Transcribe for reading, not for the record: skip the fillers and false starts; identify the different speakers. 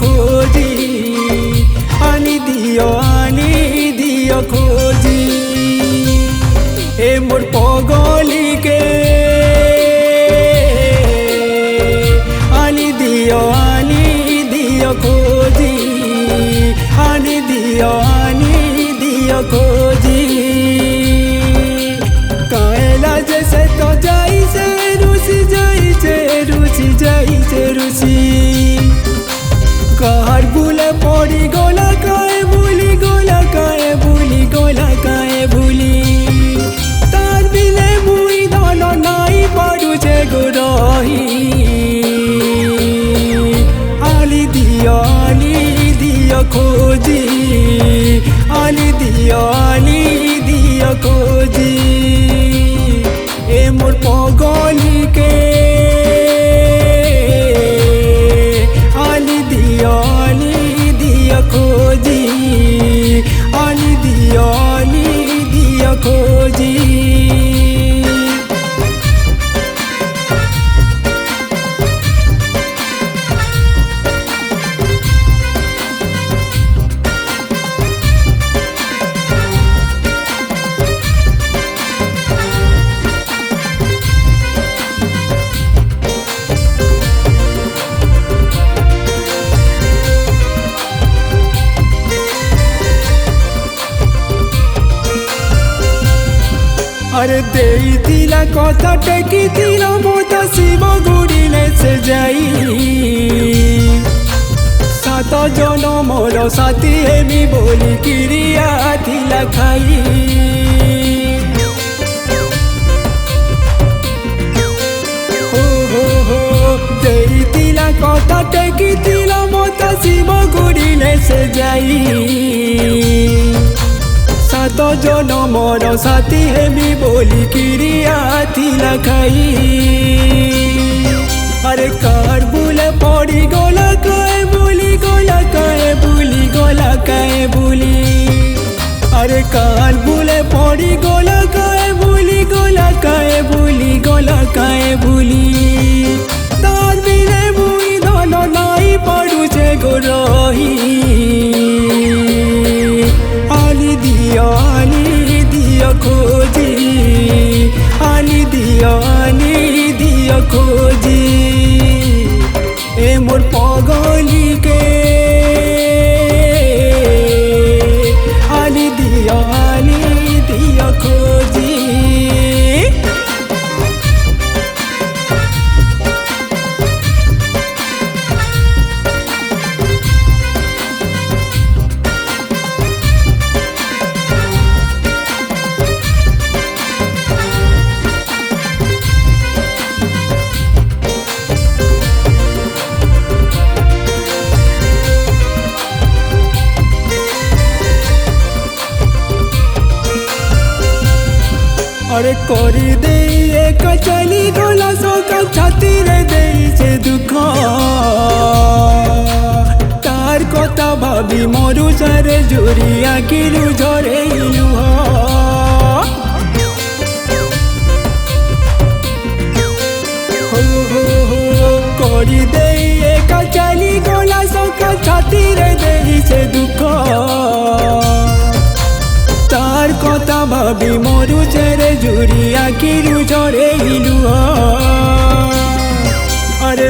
Speaker 1: খোঁজি আনি দিও খোঁজি এ মোর পগলিকে আনি দিও খোঁজি আনি দিও খোঁজি কায়লা जैसे तो जाइसे रुचि जाइसे रुचि कहर बुले पड़ी गोला काए भूली तार बिले मुई धन नाई पड़ुचे गुरही आली दियो खोजी आली दियो खोजी ए मोर पगलिके आली दियो खोजी आली दियो खोजी अरे देइतिला कथा टेकितिला मोता शिव गुड़िले से जाई सात जनमर साथी हेमी बोली क्रिया थिला खाई हो देइतिला कथा टेकितिला मोता शिव गुड़िले से जाई सात जनमर साथी हेमी बोली क्रिया थिला खाई अरे कार बुले पड़ी गोला काए भूली अरे कार बुले पड़ी गोला काए भूली तार बिने मुई धन नाई पड़ुचे गोरही आली दियो खोजी आली दियो खोजी ए मोर पगलिके आली दियो खोजी अरे करी दे एक चली गोला सोका छाती रे दे से दुख तार कथा भाभी मरु सारे जोरिया किलु झरे लुह हो करी दे एक चली गोला सोका छाती रे दे से दुख तार कथा भाभी मरु चेरे जुरिया किरु झरे लुह अरे